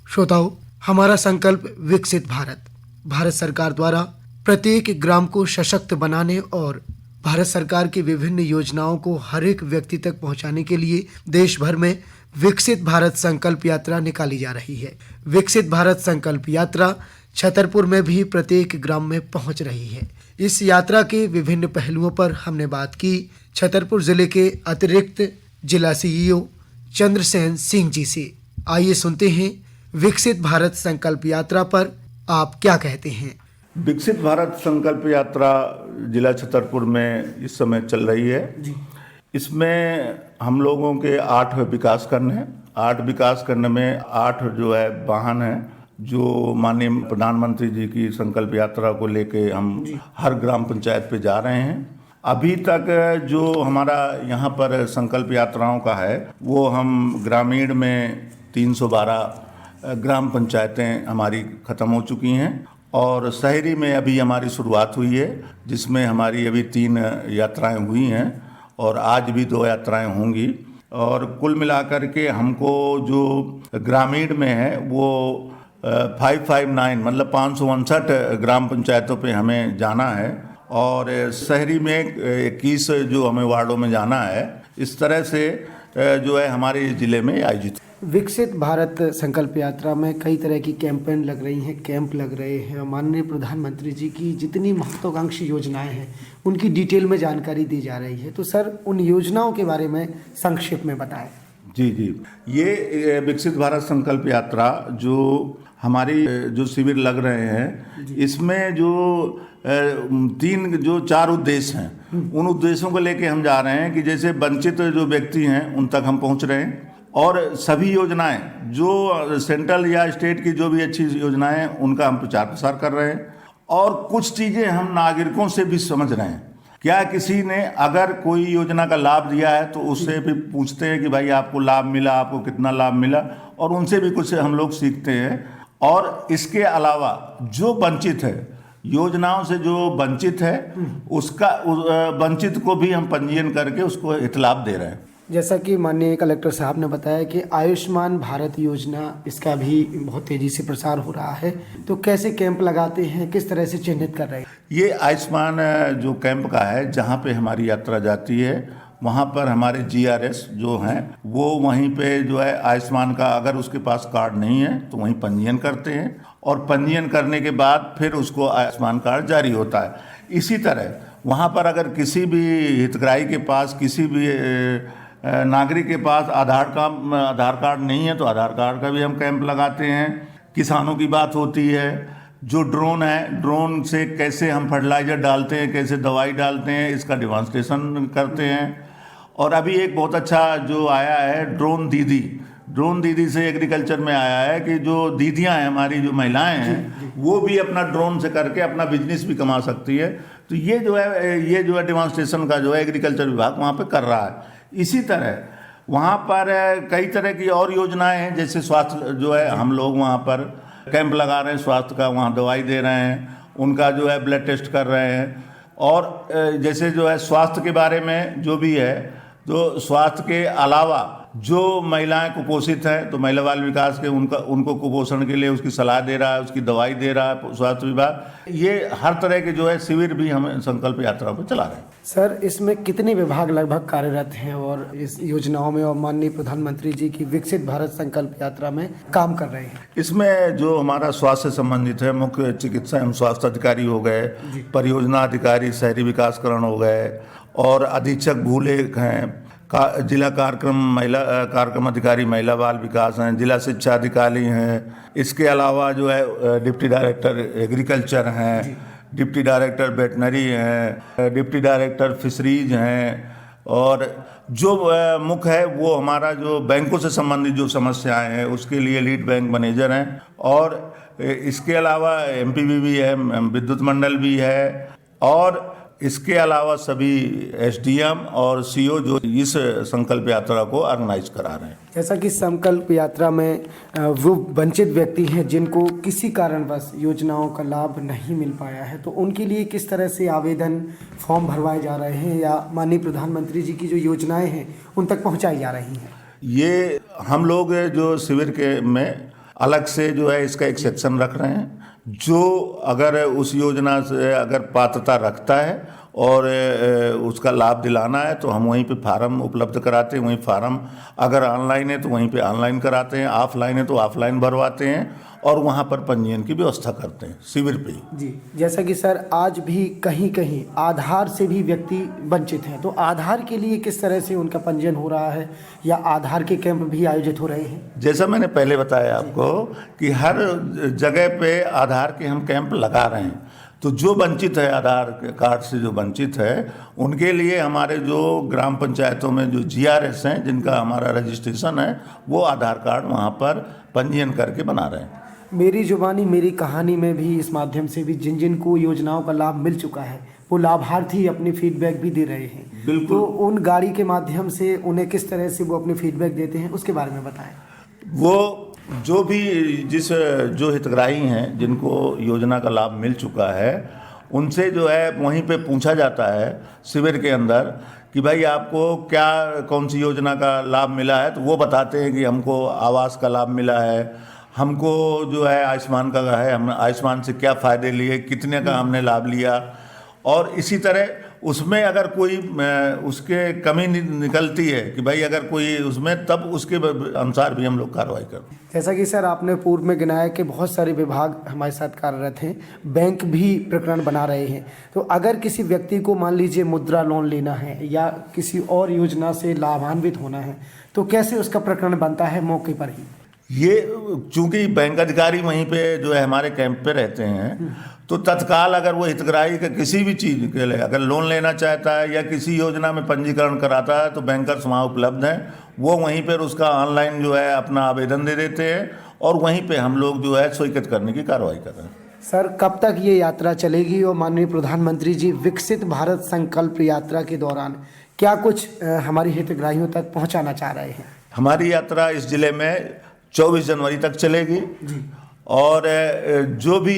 श्रोताओं, हमारा संकल्प विकसित भारत भारत सरकार द्वारा प्रत्येक ग्राम को सशक्त बनाने और भारत सरकार की विभिन्न योजनाओं को हर एक व्यक्ति तक पहुंचाने के लिए देश भर में विकसित भारत संकल्प यात्रा निकाली जा रही है। विकसित भारत संकल्प यात्रा छतरपुर में भी प्रत्येक ग्राम में पहुंच रही है। इस यात्रा के विभिन्न पहलुओं पर हमने बात की छतरपुर जिले के अतिरिक्त जिला सीईओ चंद्रसेन सिंह जी से। आइए सुनते हैं विकसित भारत संकल्प यात्रा पर आप क्या कहते हैं। विकसित भारत संकल्प यात्रा जिला छतरपुर में इस समय चल रही है जी। इसमें हम लोगों के 8 विकास खंड हैं। 8 विकास खंड में 8 जो है वाहन हैं जो माननीय प्रधानमंत्री जी की संकल्प यात्रा को लेके हम हर ग्राम पंचायत पे जा रहे हैं। अभी तक जो हमारा यहाँ पर संकल्प यात्राओं का है वो हम ग्रामीण में 312 ग्राम पंचायतें हमारी ख़त्म हो चुकी हैं और शहरी में अभी हमारी शुरुआत हुई है, जिसमें हमारी अभी 3 यात्राएं हुई हैं और आज भी 2 यात्राएं होंगी। और कुल मिलाकर के हमको जो ग्रामीण में है वो 559 मतलब 559 ग्राम पंचायतों पे हमें जाना है और शहरी में 21 जो हमें वार्डों में जाना है। इस तरह से जो है हमारे ज़िले में आयोजित। विकसित भारत संकल्प यात्रा में कई तरह की कैंपेन लग रही हैं, कैंप लग रहे हैं। माननीय प्रधानमंत्री जी की जितनी महत्वाकांक्षी योजनाएं हैं उनकी डिटेल में जानकारी दी जा रही है। तो सर, उन योजनाओं के बारे में संक्षिप्त में बताएं। जी, ये विकसित भारत संकल्प यात्रा जो हमारी जो शिविर लग रहे हैं इसमें जो 4 उद्देश्य हैं, उन उद्देश्यों को लेके हम जा रहे हैं कि जैसे वंचित जो व्यक्ति हैं उन तक हम पहुंच रहे हैं और सभी योजनाएं जो सेंट्रल या स्टेट की जो भी अच्छी योजनाएं हैं उनका हम प्रचार प्रसार कर रहे हैं और कुछ चीज़ें हम नागरिकों से भी समझ रहे हैं। क्या किसी ने अगर कोई योजना का लाभ दिया है तो उससे भी पूछते हैं कि भाई आपको लाभ मिला, आपको कितना लाभ मिला, और उनसे भी कुछ हम लोग सीखते हैं। और इसके अलावा जो वंचित है, योजनाओं से जो वंचित है उसका वंचित को भी हम पंजीयन करके उसको हितलाभ दे रहे हैं। जैसा कि माननीय कलेक्टर साहब ने बताया कि आयुष्मान भारत योजना, इसका भी बहुत तेजी से प्रसार हो रहा है। तो कैसे कैंप लगाते हैं, किस तरह से चिन्हित कर रहे हैं? ये आयुष्मान जो कैंप का है, जहाँ पे हमारी यात्रा जाती है वहाँ पर हमारे GRS जो हैं वो वहीं पे जो है आयुष्मान का, अगर उसके पास कार्ड नहीं है तो वहीं पंजीयन करते हैं और पंजीयन करने के बाद फिर उसको आयुष्मान कार्ड जारी होता है। इसी तरह वहाँ पर अगर किसी भी हितग्राही के पास, किसी भी नागरिक के पास आधार कार्ड नहीं है तो आधार कार्ड का भी हम कैंप लगाते हैं। किसानों की बात होती है, जो ड्रोन है, ड्रोन से कैसे हम फर्टिलाइज़र डालते हैं, कैसे दवाई डालते हैं, इसका डिमॉन्स्ट्रेशन करते हैं। और अभी एक बहुत अच्छा जो आया है ड्रोन दीदी से एग्रीकल्चर में आया है कि जो दीदियां हैं, हमारी जो महिलाएं हैं, वो भी अपना ड्रोन से करके अपना बिजनेस भी कमा सकती है। तो ये जो है डिमॉन्स्ट्रेशन का जो है एग्रीकल्चर विभाग वहाँ पे कर रहा है। इसी तरह वहाँ पर कई तरह की और योजनाएं हैं, जैसे स्वास्थ्य जो है हम लोग वहाँ पर कैंप लगा रहे हैं, स्वास्थ्य का, वहाँ दवाई दे रहे हैं, उनका जो है ब्लड टेस्ट कर रहे हैं। और जैसे जो है स्वास्थ्य के बारे में जो भी है, तो स्वास्थ्य के अलावा जो महिलाएं कुपोषित हैं तो महिला बाल विकास के उनको कुपोषण के लिए उसकी सलाह दे रहा है, उसकी दवाई दे रहा है स्वास्थ्य विभाग। ये हर तरह के जो है शिविर भी हम संकल्प यात्रा पर चला रहे हैं। सर, इसमें कितने विभाग लगभग कार्यरत हैं और इस योजनाओं में और माननीय प्रधानमंत्री जी की विकसित भारत संकल्प यात्रा में काम कर रहे हैं? इसमें जो हमारा स्वास्थ्य से संबंधित है, मुख्य चिकित्सा एवं स्वास्थ्य अधिकारी हो गए, परियोजना अधिकारी शहरी विकासकरण हो गए और अधीक्षक भूलेख हैं, जिला कार्यक्रम अधिकारी महिला बाल विकास हैं, जिला शिक्षा अधिकारी हैं। इसके अलावा जो है डिप्टी डायरेक्टर एग्रीकल्चर हैं, डिप्टी डायरेक्टर वेटनरी हैं, डिप्टी डायरेक्टर फिशरीज हैं। और जो मुख्य है वो हमारा जो बैंकों से संबंधित जो समस्याएं हैं उसके लिए लीड बैंक मैनेजर हैं। और इसके अलावा MPV भी है, विद्युत मंडल भी है और इसके अलावा सभी एसडीएम और सीओ जो इस संकल्प यात्रा को ऑर्गेनाइज करा रहे हैं। जैसा कि संकल्प यात्रा में वो वंचित व्यक्ति हैं जिनको किसी कारणवश योजनाओं का लाभ नहीं मिल पाया है, तो उनके लिए किस तरह से आवेदन फॉर्म भरवाए जा रहे हैं या माननीय प्रधानमंत्री जी की जो योजनाएं हैं उन तक पहुंचाई जा रही हैं? ये हम लोग जो शिविर के में अलग से जो है इसका एक सेक्शन रख रहे हैं। जो अगर उस योजना से अगर पात्रता रखता है और उसका लाभ दिलाना है तो हम वहीं पे फार्म उपलब्ध कराते हैं। वहीं फार्म अगर ऑनलाइन है तो वहीं पे ऑनलाइन कराते हैं, ऑफलाइन है तो ऑफलाइन भरवाते हैं और वहाँ पर पंजीयन की व्यवस्था करते हैं शिविर पे ही। जी, जैसा कि सर आज भी कहीं कहीं आधार से भी व्यक्ति वंचित हैं, तो आधार के लिए किस तरह से उनका पंजीयन हो रहा है या आधार के कैंप भी आयोजित हो रहे हैं? जैसा मैंने पहले बताया आपको कि हर जगह पे आधार के हम कैंप लगा रहे हैं। तो जो वंचित है आधार कार्ड से जो वंचित है उनके लिए हमारे जो ग्राम पंचायतों में जो जीआरएस हैं जिनका हमारा रजिस्ट्रेशन है वो आधार कार्ड वहाँ पर पंजीयन करके बना रहे हैं। मेरी जुबानी मेरी कहानी में भी इस माध्यम से भी जिन जिन को योजनाओं का लाभ मिल चुका है वो लाभार्थी अपनी फीडबैक भी दे रहे हैं। बिल्कुल। तो उन गाड़ी के माध्यम से उन्हें किस तरह से वो अपनी फीडबैक देते हैं उसके बारे में बताएं। वो जो भी जो हितग्राही हैं जिनको योजना का लाभ मिल चुका है उनसे जो है वहीं पे पूछा जाता है शिविर के अंदर कि भाई आपको क्या कौन सी योजना का लाभ मिला है, तो वो बताते हैं कि हमको आवास का लाभ मिला है, हमको जो है आयुष्मान का है, हम आयुष्मान से क्या फ़ायदे लिए, कितने का हमने लाभ लिया। और इसी तरह उसमें अगर कोई उसके कमी निकलती है कि भाई अगर कोई उसमें तब उसके अनुसार भी हम लोग कार्रवाई करते हैं। जैसा कि सर आपने पूर्व में गिनाया कि बहुत सारे विभाग हमारे साथ कार्यरत हैं, बैंक भी प्रकरण बना रहे हैं, तो अगर किसी व्यक्ति को मान लीजिए मुद्रा लोन लेना है या किसी और योजना से लाभान्वित होना है तो कैसे उसका प्रकरण बनता है मौके पर ही? ये चूंकि बैंक अधिकारी वहीं पे जो है हमारे कैंप पे रहते हैं तो तत्काल अगर वो हितग्राही का किसी भी चीज़ के लिए अगर लोन लेना चाहता है या किसी योजना में पंजीकरण कराता है तो बैंकर्स वहाँ उपलब्ध हैं। वो वहीं पर उसका ऑनलाइन जो है अपना आवेदन दे देते हैं और वहीं पे हम लोग जो है स्वीकृत करने की कार्रवाई कर रहे हैं। सर कब तक ये यात्रा चलेगी और माननीय प्रधानमंत्री जी विकसित भारत संकल्प यात्रा के दौरान क्या कुछ हमारी हितग्राहियों तक पहुँचाना चाह रहे हैं? हमारी यात्रा इस जिले में 24 जनवरी तक चलेगी और जो भी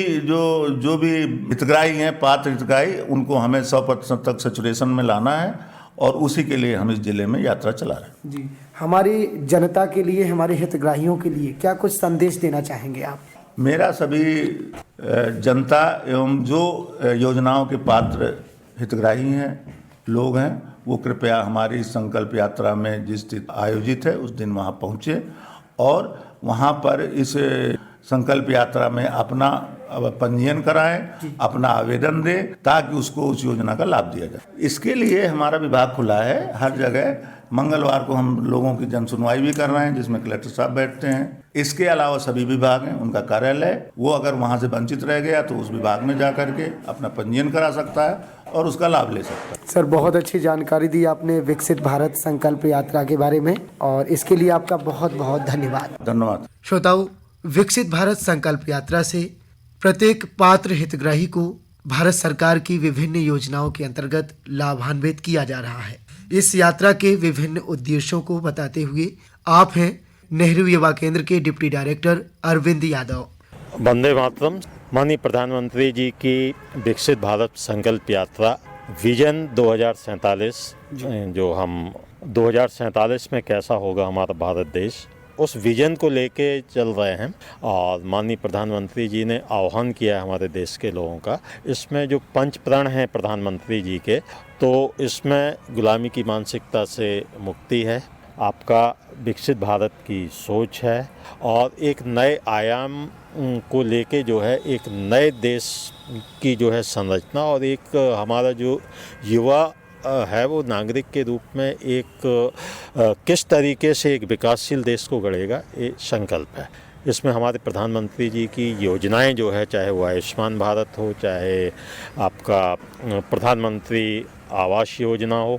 हितग्राही हैं पात्र हितग्राही उनको हमें 100% तक सैचुरेशन में लाना है और उसी के लिए हम इस जिले में यात्रा चला रहे हैं। जी, हमारी जनता के लिए हमारे हितग्राहियों के लिए क्या कुछ संदेश देना चाहेंगे आप? मेरा सभी जनता एवं जो योजनाओं के पात्र हितग्राही हैं लोग हैं वो कृपया हमारी संकल्प यात्रा में जिस दिन आयोजित है उस दिन वहाँ पहुँचे और वहाँ पर इस संकल्प यात्रा में अपना पंजीयन कराएं, अपना आवेदन दें ताकि उसको उस योजना का लाभ दिया जाए। इसके लिए हमारा विभाग खुला है हर जगह। मंगलवार को हम लोगों की जन सुनवाई भी कर रहे हैं जिसमें कलेक्टर साहब बैठते हैं। इसके अलावा सभी विभाग हैं उनका कार्यालय वो अगर वहाँ से वंचित रह गया तो उस विभाग में जा करके अपना पंजीयन करा सकता है और उसका लाभ ले सकता है। सर बहुत अच्छी जानकारी दी आपने विकसित भारत संकल्प यात्रा के बारे में और इसके लिए आपका बहुत बहुत धन्यवाद। धन्यवाद। श्रोताओं, विकसित भारत संकल्प यात्रा से प्रत्येक पात्र हितग्राही को भारत सरकार की विभिन्न योजनाओं के अंतर्गत लाभान्वित किया जा रहा है। इस यात्रा के विभिन्न उद्देश्यों को बताते हुए आप हैं नेहरू युवा केंद्र के डिप्टी डायरेक्टर अरविंद यादव। वंदे मातरम। माननीय प्रधानमंत्री जी की विकसित भारत संकल्प यात्रा विजन 2047 जो हम 2047 में कैसा होगा हमारा भारत देश उस विजन को लेके चल रहे हैं और माननीय प्रधानमंत्री जी ने आह्वान किया है हमारे देश के लोगों का। इसमें जो 5 प्रण हैं प्रधानमंत्री जी के, तो इसमें गुलामी की मानसिकता से मुक्ति है, आपका विकसित भारत की सोच है और एक नए आयाम को लेके जो है एक नए देश की जो है संरचना और एक हमारा जो युवा है वो नागरिक के रूप में एक किस तरीके से एक विकासशील देश को गढ़ेगा ये संकल्प है। इसमें हमारे प्रधानमंत्री जी की योजनाएं जो है चाहे वो आयुष्मान भारत हो, चाहे आपका प्रधानमंत्री आवास योजना हो,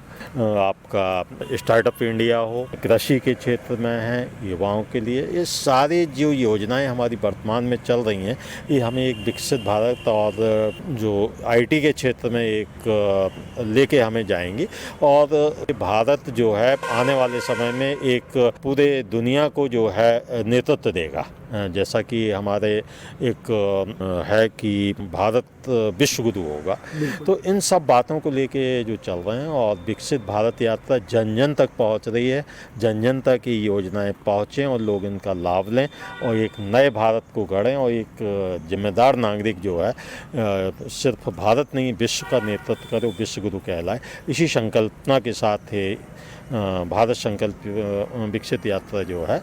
आपका स्टार्टअप इंडिया हो, कृषि के क्षेत्र में है युवाओं के लिए, ये सारे जो योजनाएं हमारी वर्तमान में चल रही हैं, ये हमें एक विकसित भारत और जो आईटी के क्षेत्र में एक लेके हमें जाएंगी। और भारत जो है आने वाले समय में एक पूरे दुनिया को जो है नेतृत्व देगा। जैसा कि हमारे एक है कि भारत विश्व गुरु होगा। तो इन सब बातों को लेके जो चल रहे हैं और विकसित भारत यात्रा जन जन तक पहुंच रही है, जन जन तक ये योजनाएं पहुंचें और लोग इनका लाभ लें और एक नए भारत को गढ़ें और एक जिम्मेदार नागरिक जो है सिर्फ भारत नहीं विश्व का नेतृत्व करे, विश्व गुरु कहलाए। इसी संकल्पना के साथ है भारत संकल्प विकसित यात्रा जो है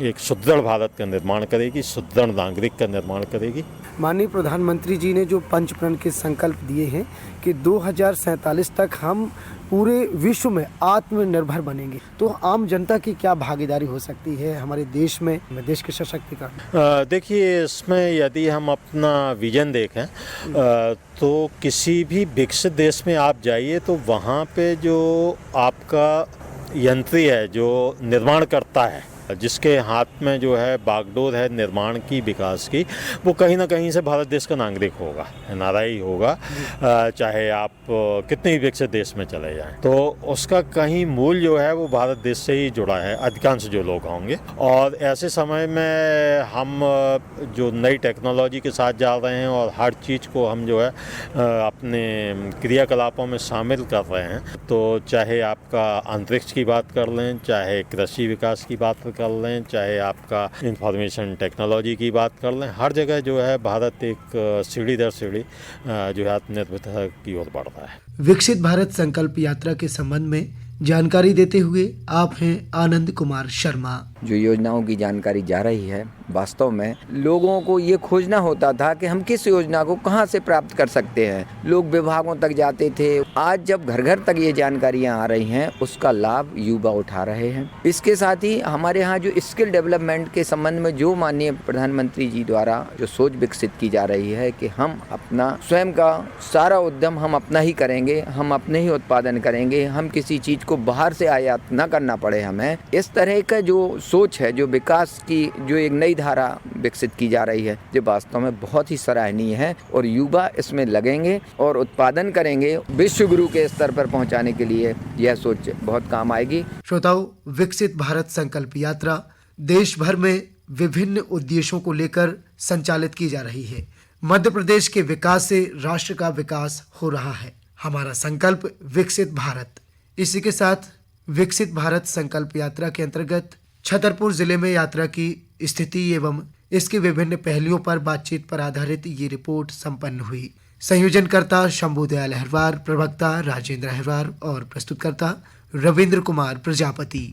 एक सुदृढ़ भारत का निर्माण करेगी, सुदृढ़ नागरिक का निर्माण करेगी। माननीय प्रधानमंत्री जी ने जो पंच प्रण के संकल्प दिए हैं कि 2047 तक हम पूरे विश्व में आत्मनिर्भर बनेंगे, तो आम जनता की क्या भागीदारी हो सकती है हमारे देश में, देश के सशक्तिकरण? देखिए, इसमें यदि हम अपना विजन देखें तो किसी भी विकसित देश में आप जाइए तो वहाँ पे जो आपका यंत्री है, जो निर्माण करता है, जिसके हाथ में जो है बागडोर है निर्माण की, विकास की, वो कहीं ना कहीं से भारत देश का नागरिक होगा, नाराई होगा। चाहे आप कितने ही विकसित देश में चले जाएं, तो उसका कहीं मूल जो है वो भारत देश से ही जुड़ा है, अधिकांश जो लोग होंगे। और ऐसे समय में हम जो नई टेक्नोलॉजी के साथ जा रहे हैं और हर चीज़ को हम जो है अपने क्रियाकलापों में शामिल कर रहे हैं, तो चाहे आपका अंतरिक्ष की बात कर लें, चाहे कृषि विकास की बात कर लें, चाहे आपका इंफॉर्मेशन टेक्नोलॉजी की बात कर लें, हर जगह जो है भारत एक सीढ़ी दर सीढ़ी जो है आत्मनिर्भरता की ओर बढ़ रहा है। विकसित भारत संकल्प यात्रा के संबंध में जानकारी देते हुए आप हैं आनंद कुमार शर्मा। जो योजनाओं की जानकारी जा रही है, वास्तव में लोगों को ये खोजना होता था कि हम किस योजना को कहां से प्राप्त कर सकते हैं। लोग विभागों तक जाते थे। आज जब घर घर तक ये जानकारियां आ रही हैं, उसका लाभ युवा उठा रहे हैं। इसके साथ ही हमारे यहाँ जो स्किल डेवलपमेंट के संबंध में जो माननीय प्रधानमंत्री जी द्वारा जो सोच विकसित की जा रही है कि हम अपना स्वयं का सारा उद्यम हम अपना ही करेंगे, हम अपने ही उत्पादन करेंगे, हम किसी चीज को बाहर से आयात न करना पड़े हमें, इस तरह का जो सोच है, जो विकास की जो एक नई धारा विकसित की जा रही है, जो वास्तव में बहुत ही सराहनीय है। और युवा इसमें लगेंगे और उत्पादन करेंगे, विश्व गुरु के स्तर पर पहुंचाने के लिए यह सोच बहुत काम आएगी। श्रोताओं, विकसित भारत संकल्प यात्रा देश भर में विभिन्न उद्देश्यों को लेकर संचालित की जा रही है। मध्य प्रदेश के विकास से राष्ट्र का विकास हो रहा है। हमारा संकल्प विकसित भारत। इसी के साथ विकसित भारत संकल्प यात्रा के अंतर्गत छतरपुर जिले में यात्रा की स्थिति एवं इसके विभिन्न पहलुओं पर बातचीत पर आधारित ये रिपोर्ट संपन्न हुई। संयोजनकर्ता शंभू दयाल अहिरवार, प्रवक्ता राजेंद्र अहिरवार और प्रस्तुतकर्ता रविंद्र कुमार प्रजापति।